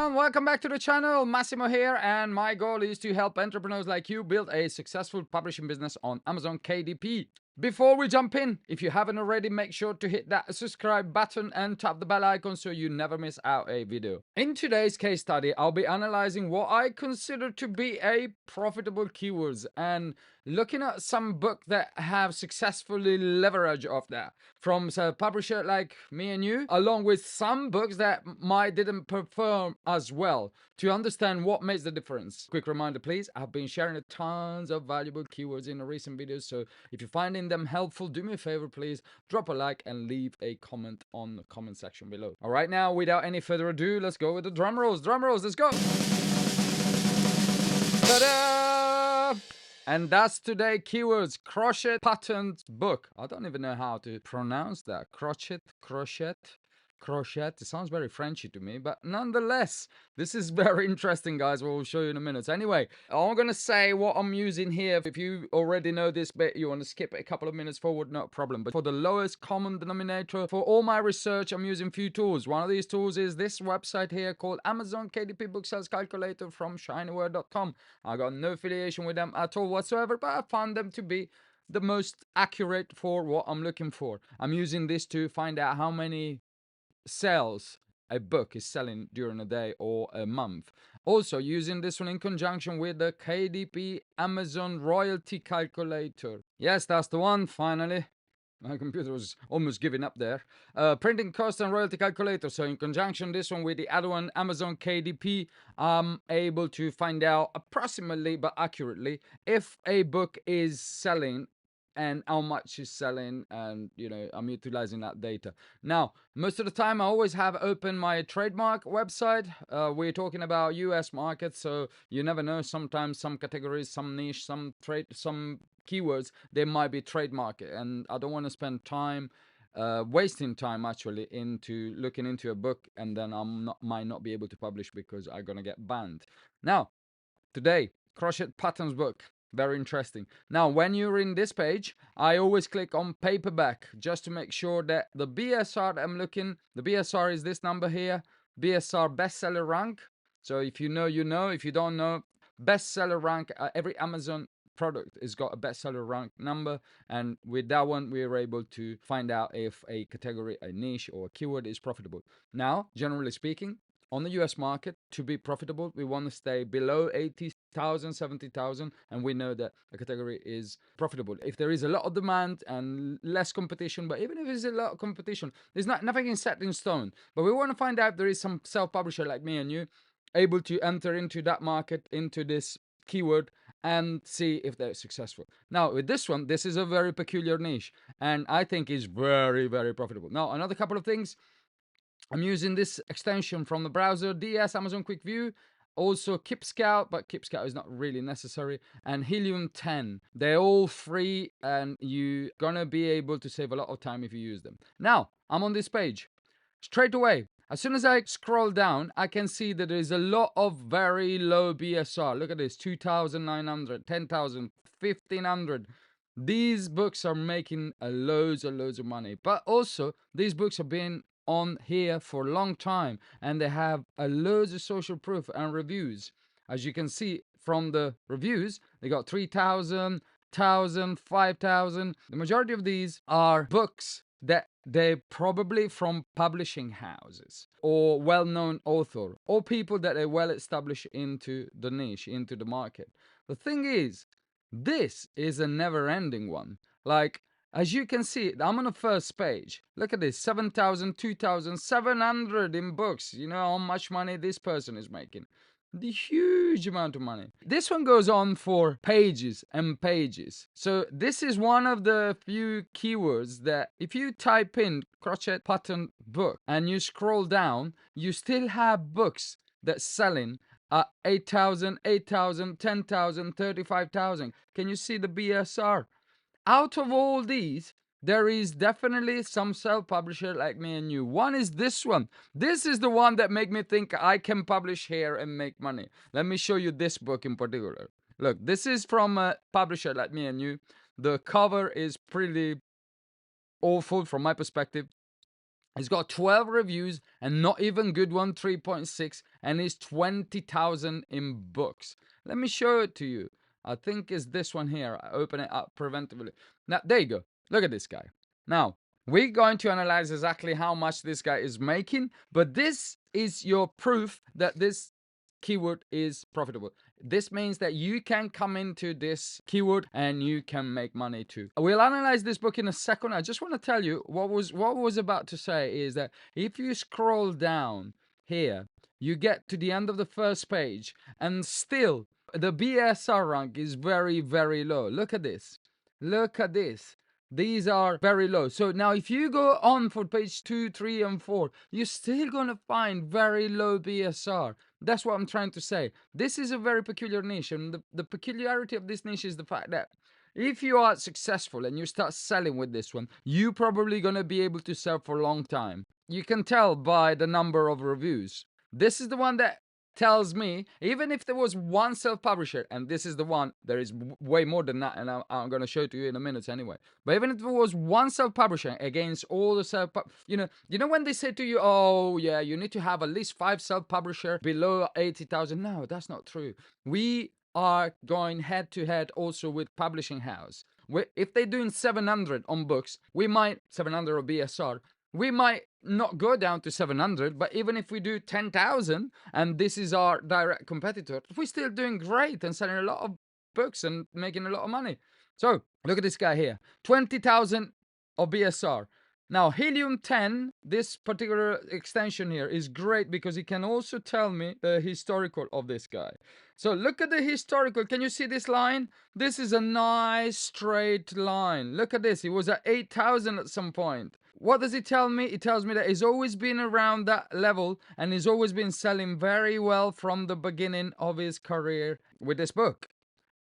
everyone, welcome back to the channel. Massimo here, and my goal is to help entrepreneurs like you build a successful publishing business on Amazon KDP. Before we jump in, if you haven't already, make sure to hit that subscribe button and tap the bell icon so you never miss out a video. In today's case study, I'll be analyzing what I consider to be a profitable keywords and looking at some books that have successfully leveraged off that from a publisher like me and you, along with some books that might didn't perform as well, to understand what makes the difference. Quick reminder, please, I've been sharing tons of valuable keywords in the recent videos, so if you're finding them helpful, do me a favor, please drop a like and leave a comment on the comment section below. All right, now without any further ado, let's go with the drum rolls. Drum rolls, let's go. Ta-da! And that's today keywords crochet patterned book. I don't even know how to pronounce that. Crochet. It sounds very Frenchy to me, but nonetheless, this is very interesting, guys. We'll show you in a minute. Anyway, I'm gonna say what I'm using here. If you already know this bit, you want to skip it a couple of minutes forward, no problem. But for the lowest common denominator, for all my research, I'm using few tools. One of these tools is this website here called Amazon KDP Book Sales Calculator from shinyware.com. I got no affiliation with them at all whatsoever, but I found them to be the most accurate for what I'm looking for. I'm using this to find out how many sales a book is selling during a day or a month. Also using this one in conjunction with the KDP Amazon royalty calculator. Yes, that's the one, finally. My computer was almost giving up there. Printing cost and royalty calculator. So in conjunction this one with the other one, Amazon KDP, I'm able to find out approximately but accurately if a book is selling and how much is selling, and I'm utilizing that data. Now, most of the time I always have open my trademark website. We're talking about US market, so you never know. Sometimes some categories, some niche, some trade, some keywords, they might be trademark, and I don't want to spend time wasting time actually into looking into a book, and then might not be able to publish because I'm gonna get banned. Now, today, crochet patterns book. Very interesting. Now, when you're in this page, I always click on paperback just to make sure that the BSR that I'm looking, the BSR is this number here, BSR bestseller rank. So if you know, you know. If you don't know, bestseller rank, every Amazon product has got a bestseller rank number, and with that one we're able to find out if a category, a niche, or a keyword is profitable. Now, generally speaking, on the US market, to be profitable, we want to stay below 80,000, 70,000, and we know that a category is profitable. If there is a lot of demand and less competition, but even if there's a lot of competition, there's nothing is set in stone. But we want to find out if there is some self-publisher like me and you able to enter into that market, into this keyword, and see if they're successful. Now, with this one, this is a very peculiar niche, and I think is very, very profitable. Now, another couple of things. I'm using this extension from the browser, DS Amazon Quick View, also Keep Scout, but Keep Scout is not really necessary, and Helium 10. They're all free, and you're gonna be able to save a lot of time if you use them. Now, I'm on this page. Straight away, as soon as I scroll down, I can see that there's a lot of very low BSR. Look at this, 2,900, 10,000, 1,500. These books are making loads and loads of money, but also these books have been on here for a long time, and they have loads of social proof and reviews. As you can see from the reviews, they got 3,000, 1,000, 5,000. The majority of these are books that they're probably from publishing houses or well-known author or people that are well established into the niche, into the market. The thing is, this is a never-ending one. Like, as you can see, I'm on the first page. Look at this, 7,000, 2,700 in books. You know how much money this person is making. The huge amount of money. This one goes on for pages and pages. So this is one of the few keywords that if you type in crochet pattern book and you scroll down, you still have books that's selling at 8,000, 8,000, 10,000, 35,000. Can you see the BSR? Out of all these, there is definitely some self-publisher like me and you. One is this one. This is the one that make me think I can publish here and make money. Let me show you this book in particular. Look, this is from a publisher like me and you. The cover is pretty awful from my perspective. He's got 12 reviews and not even good one, 3.6, and he's 20,000 in books. Let me show it to you. I think it's this one here. I open it up preventively. Now, there you go. Look at this guy. Now, we're going to analyze exactly how much this guy is making, but this is your proof that this keyword is profitable. This means that you can come into this keyword and you can make money too. We'll analyze this book in a second. I just want to tell you what was about to say is that if you scroll down here, you get to the end of the first page and still the BSR rank is very, very low. Look at this. Look at this. These are very low. So now if you go on for page 2, 3, and 4, you're still going to find very low BSR. That's what I'm trying to say. This is a very peculiar niche, and the peculiarity of this niche is the fact that if you are successful and you start selling with this one, you're probably going to be able to sell for a long time. You can tell by the number of reviews. This is the one that tells me, even if there was one self-publisher, and this is the one, there is way more than that, and I'm going to show it to you in a minute anyway. But even if there was one self-publisher against all the you know when they say to you, oh yeah, you need to have at least 5 self-publisher below 80,000. No, that's not true. We are going head to head also with publishing house. If they're doing 700 on books, we might 700 or BSR. We might not go down to 700, but even if we do 10,000 and this is our direct competitor, we're still doing great and selling a lot of books and making a lot of money. So look at this guy here, 20,000 of BSR. Now, Helium 10, this particular extension here is great because it can also tell me the historical of this guy. So look at the historical. Can you see this line? This is a nice straight line. Look at this. It was at 8,000 at some point. What does it tell me? It tells me that he's always been around that level and he's always been selling very well from the beginning of his career with this book.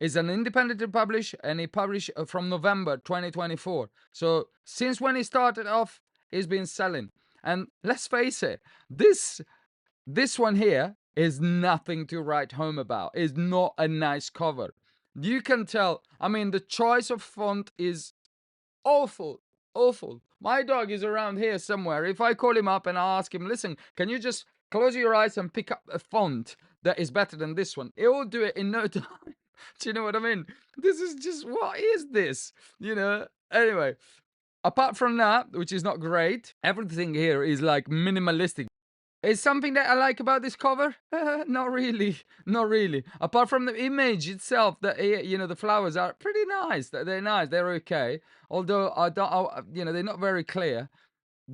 It's an independently published, and he published from November 2024. So since when he started off, he's been selling. And let's face it, this one here is nothing to write home about. It's not a nice cover. You can tell. I mean, the choice of font is awful. Awful. My dog is around here somewhere. If I call him up and I ask him, listen, can you just close your eyes and pick up a font that is better than this one? He will do it in no time. Do you know what I mean? This is just, what is this? You know? Anyway, apart from that, which is not great, everything here is like minimalistic. Is something that I like about this cover? Not really, not really. Apart from the image itself, that the flowers are pretty nice. They're nice. They're okay. Although they're not very clear.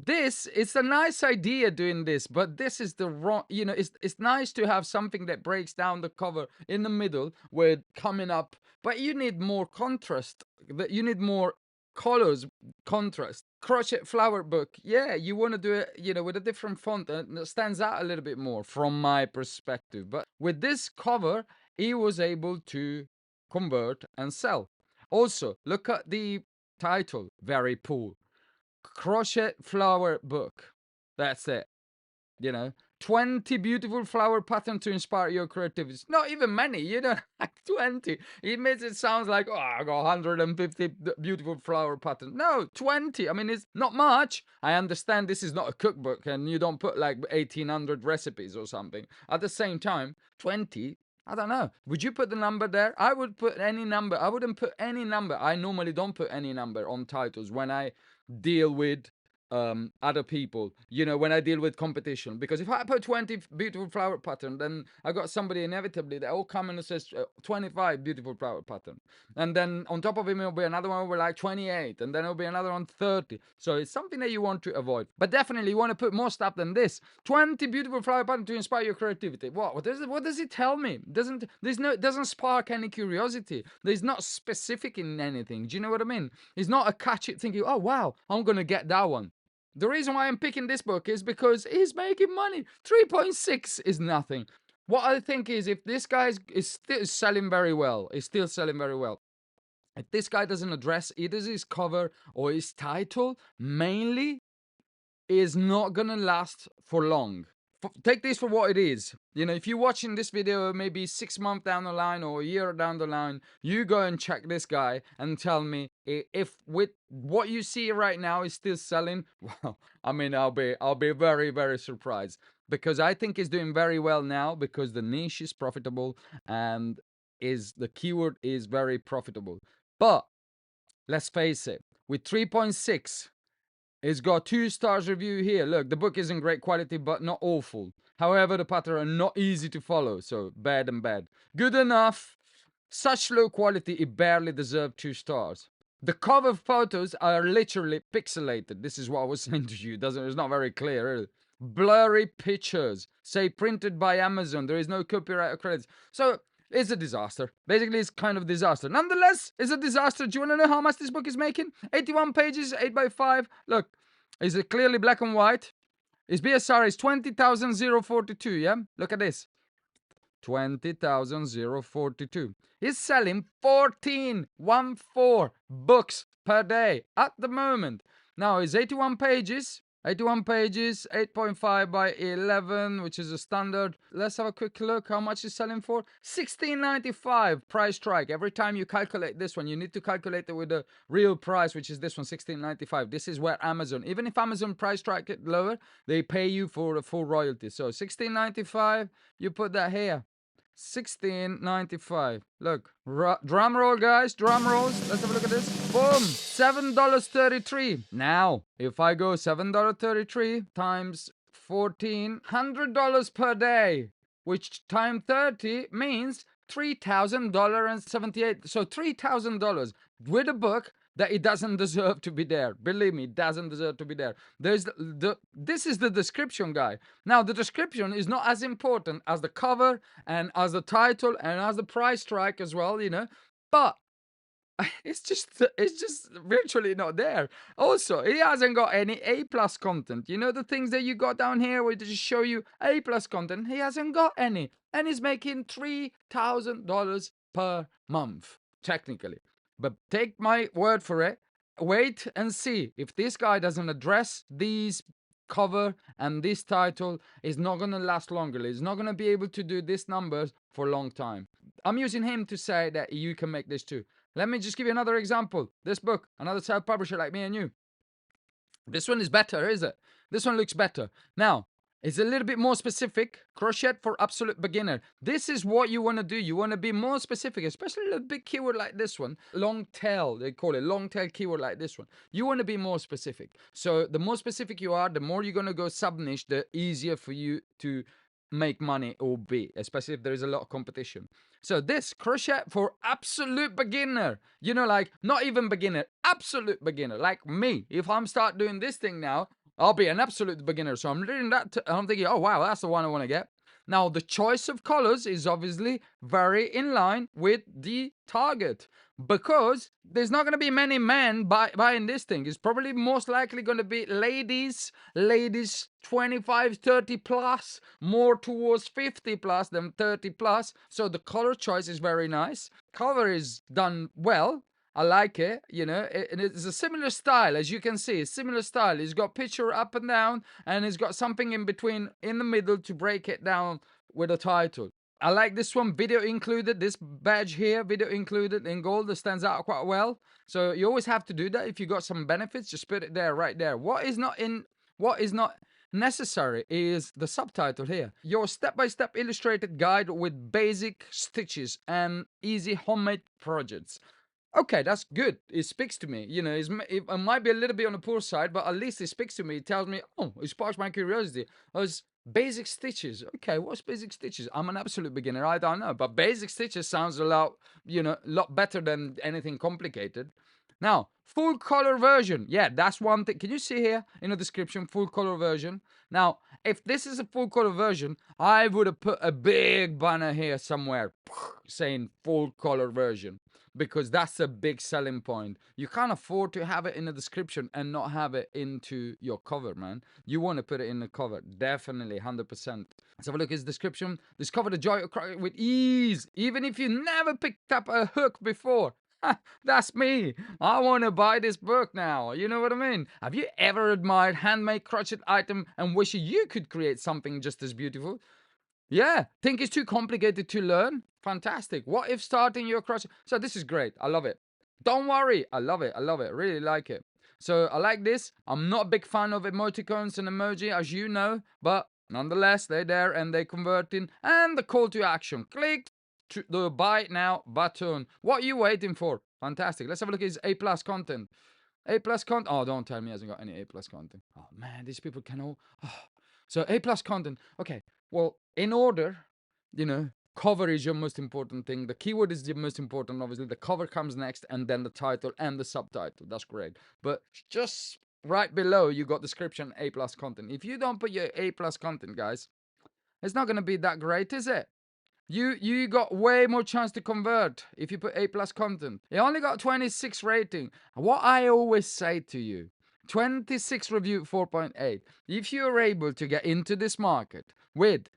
It's a nice idea doing this, but this is the wrong. It's nice to have something that breaks down the cover in the middle with coming up, but you need more contrast. You need more colors, contrast. Crochet flower book, yeah, you want to do it with a different font that stands out a little bit more from my perspective. But with this cover, he was able to convert and sell. Also, look at the title, very poor. Crochet flower book, that's it. 20 beautiful flower patterns to inspire your creativity. Not even many, you don't like 20. It makes it sound like, oh, I got 150 beautiful flower patterns. No, 20. I mean, it's not much. I understand this is not a cookbook and you don't put like 1,800 recipes or something. At the same time, 20, I don't know. Would you put the number there? I would put any number. I wouldn't put any number. I normally don't put any number on titles when I deal with other people, when I deal with competition, because if I put 20 beautiful flower pattern, then I got somebody inevitably that will come and says 25 beautiful flower pattern, and then on top of him it'll be another one with like 28, and then it'll be another one 30. So it's something that you want to avoid, but definitely you want to put more stuff than this. 20 beautiful flower pattern to inspire your creativity. What does it tell me? It doesn't spark any curiosity. There's not specific in anything. Do you know what I mean? It's not a catchy thinking, oh wow, I'm gonna get that one. The reason why I'm picking this book is because he's making money. 3.6 is nothing. What I think is, if this guy is still selling very well, if this guy doesn't address either his cover or his title, mainly, is not gonna last for long. Take this for what it is. If you're watching this video maybe 6 months down the line or a year down the line, you go and check this guy and tell me if with what you see right now is still selling, well, I mean, I'll be very, very surprised, because I think it's doing very well now because the niche is profitable and is the keyword is very profitable. But let's face it, with 3.6, it's got 2 stars review here. Look, the book isn't great quality, but not awful. However, the pattern are not easy to follow, so bad and bad. Good enough. Such low quality, it barely deserved 2 stars. The cover photos are literally pixelated. This is what I was saying to you. It's not very clear, is it? Blurry pictures. Say printed by Amazon. There is no copyright or credits. So it's a disaster. Basically, it's kind of a disaster. Nonetheless, it's a disaster. Do you want to know how much this book is making? 81 pages, 8 by 5. Look, is it clearly black and white? Its BSR is 20,042, yeah? Look at this. 20,042. He's selling 14 books per day at the moment. Now, it's 81 pages. 81 pages, 8.5 by 11, which is a standard. Let's have a quick look how much it's selling for. 16.95 price strike. Every time you calculate this one, you need to calculate it with the real price, which is this one, 16.95. This is where Amazon, even if Amazon price strike it lower, they pay you for the full royalty. So 16.95, you put that here. 16.95. Look, drum roll, guys, drum rolls. Let's have a look at this. Boom, $7.33. Now, if I go $7.33 times 14, $100 per day, which time 30 means $3,078. So $3,000 with a book that it doesn't deserve to be there. Believe me, it doesn't deserve to be there. This is the description, guy. Now, the description is not as important as the cover and as the title and as the price strike as well, you know. But it's just virtually not there. Also, he hasn't got any A+ content. You know, the things that you got down here where they just show you A+ content, he hasn't got any. And he's making $3,000 per month, technically. But take my word for it. Wait and see. If this guy doesn't address these cover and this title, is not going to last longer. He's not going to be able to do these numbers for a long time. I'm using him to say that you can make this too. Let me just give you another example. This book, another self-publisher like me and you. This one is better, is it? This one looks better. Now, it's a little bit more specific. Crochet for absolute beginner. This is what you want to do. You want to be more specific, especially a big keyword like this one. Long tail, they call it. Long tail keyword like this one. You want to be more specific. So the more specific you are, the more you're going to go sub-niche, the easier for you to make money or be, especially if there is a lot of competition. So this crochet for absolute beginner, you know, like not even beginner, absolute beginner, like me. If I'm start doing this thing now, I'll be an absolute beginner. So I'm reading that, I'm thinking, oh wow, that's the one I want to get. Now, the choice of colors is obviously very in line with the target, because there's not going to be many men buying this thing. It's probably most likely going to be ladies 25, 30 plus, more towards 50 plus than 30 plus. So the color choice is very nice. Cover is done well. I like it, you know, and it's a similar style, as you can see, similar style. It's got picture up and down, and it's got something in between, in the middle, to break it down with a title. I like this one, video included, this badge here, video included in gold, that stands out quite well. So you always have to do that. If you got some benefits, just put it there, right there. What is not necessary is the subtitle here. Your step-by-step illustrated guide with basic stitches and easy homemade projects. Okay, that's good. It speaks to me. You know, it might be a little bit on the poor side, but at least it speaks to me. It tells me, oh, it sparks my curiosity. It's basic stitches. Okay, what's basic stitches? I'm an absolute beginner. I don't know. But basic stitches sounds a lot, you know, a lot better than anything complicated. Now, full color version. Yeah, that's one thing. Can you see here in the description, full color version? Now, if this is a full color version, I would have put a big banner here somewhere saying full color version, because that's a big selling point. You can't afford to have it in the description and not have it into your cover, man. You want to put it in the cover, definitely, 100%. Let's have a look at his description. Discover the joy of crochet with ease, even if you never picked up a hook before. That's me. I want to buy this book now. You know what I mean? Have you ever admired handmade crochet item and wish you could create something just as beautiful? Yeah, think it's too complicated to learn? Fantastic. What if starting your crochet? So this is great. I love it. Don't worry. I love it. I love it. Really like it. So I like this. I'm not a big fan of emoticons and emoji, as you know, but nonetheless, they're there and they're converting. And the call to action. Click to the buy now button. What are you waiting for? Fantastic. Let's have a look at his A plus content. A plus content. Oh, don't tell me he hasn't got any A plus content. Oh man, these people can all. Oh. So A plus content. Okay. Well, in order, cover is your most important thing. The keyword is the most important. Obviously, the cover comes next, and then the title and the subtitle. That's great. But just right below, you got description A plus content. If you don't put your A plus content, guys, it's not gonna be that great, is it? You got way more chance to convert if you put A plus content. You only got 26 rating. What I always say to you, 26 review 4.8. If you're able to get into this market with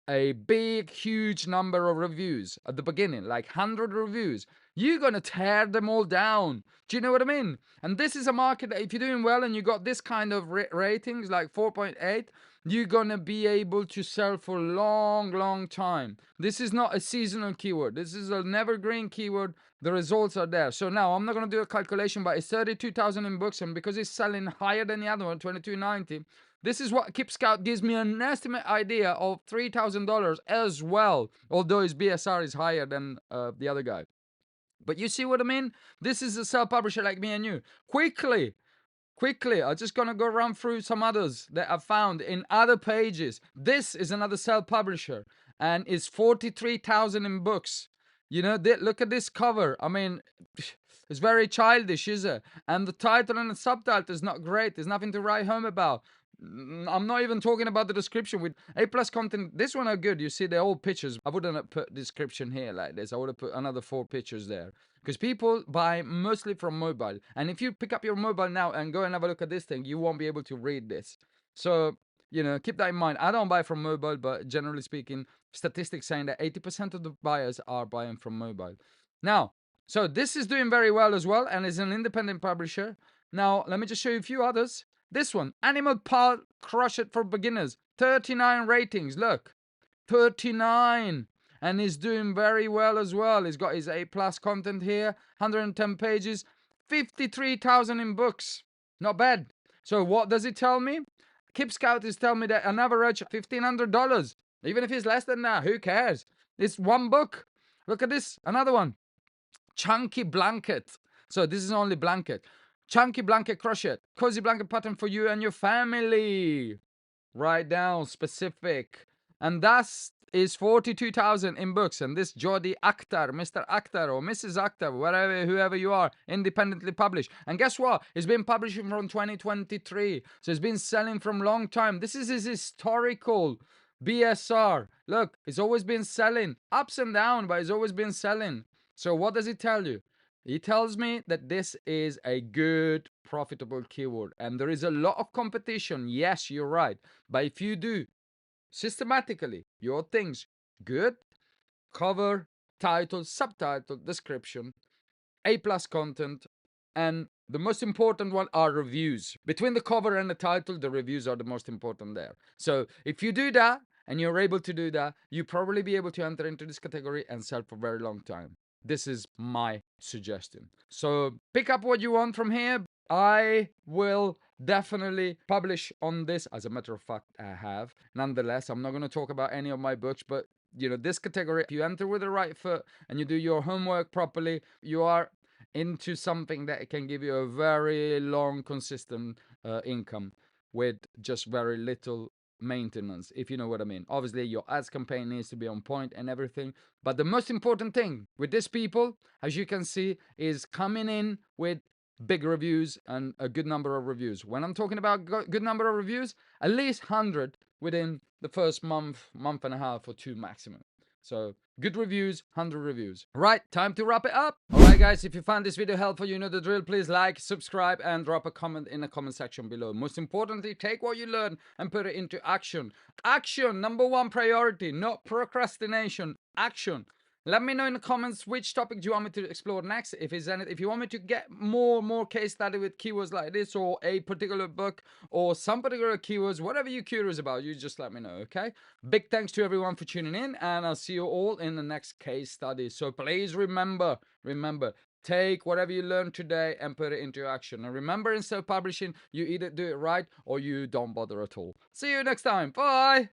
a big, huge number of reviews at the beginning, like 100 reviews, you're going to tear them all down. Do you know what I mean? And this is a market that if you're doing well and you got this kind of ratings, like 4.8, you're going to be able to sell for a long, long time. This is not a seasonal keyword. This is an evergreen keyword. The results are there. So now I'm not going to do a calculation, but it's 32,000 in books. And because it's selling higher than the other one, 22.90, this is what Keep Scout gives me an estimate idea of $3,000 as well. Although his BSR is higher than the other guy. But you see what I mean? This is a self-publisher like me and you. Quickly, I'm just going to go run through some others that I've found in other pages. This is another self-publisher and it's 43,000 in books. Look at this cover. I mean, it's very childish, is it? And the title and the subtitle is not great. There's nothing to write home about. I'm not even talking about the description with A plus content. This one are good. You see, they're all pictures. I wouldn't have put description here like this. I would have put another 4 pictures there because people buy mostly from mobile. And if you pick up your mobile now and go and have a look at this thing, you won't be able to read this. So, keep that in mind. I don't buy from mobile, but generally speaking, statistics saying that 80% of the buyers are buying from mobile. Now, so this is doing very well as well and is an independent publisher. Now, let me just show you a few others. This one, Animal Paw Crush It for Beginners. 39 ratings, look. 39. And he's doing very well as well. He's got his A plus content here. 110 pages. 53,000 in books. Not bad. So what does it tell me? Keep Scout is telling me that an average $1,500. Even if it's less than that, who cares? It's one book. Look at this. Another one. Chunky Blanket. So this is only blanket. Chunky Blanket Crochet. Cozy blanket pattern for you and your family. Write down specific. And that is 42,000 in books. And this Jody Akhtar, Mr. Akhtar or Mrs. Akhtar, whoever you are, independently published. And guess what? It's been publishing from 2023. So it's been selling from long time. This is his historical BSR. Look, it's always been selling. Ups and downs, but it's always been selling. So what does it tell you? It tells me that this is a good, profitable keyword. And there is a lot of competition. Yes, you're right. But if you do systematically your things good, cover, title, subtitle, description, A plus content, and the most important one are reviews. Between the cover and the title, the reviews are the most important there. So if you do that, and you're able to do that, you probably be able to enter into this category and sell for a very long time. This is my suggestion. So pick up what you want from here. I will definitely publish on this. As a matter of fact, I have. Nonetheless, I'm not going to talk about any of my books, but this category, if you enter with the right foot and you do your homework properly, you are into something that can give you a very long, consistent income with just very little maintenance, if you know what I mean. Obviously, your ads campaign needs to be on point and everything. But the most important thing with these people, as you can see, is coming in with big reviews and a good number of reviews. When I'm talking about good number of reviews, at least 100 within the first month and a half or 2 maximum. So good reviews, 100 reviews. Right, time to wrap it up. Alright guys, if you found this video helpful, you know the drill. Please like, subscribe, and drop a comment in the comment section below. Most importantly, take what you learn and put it into action. Action, number 1 priority, not procrastination. Action. Let me know in the comments which topic do you want me to explore next. If you want me to get more case study with keywords like this, or a particular book, or some particular keywords, whatever you're curious about, you just let me know, okay? Big thanks to everyone for tuning in, and I'll see you all in the next case study. So please remember, take whatever you learned today and put it into action. And remember, in self-publishing, you either do it right or you don't bother at all. See you next time. Bye.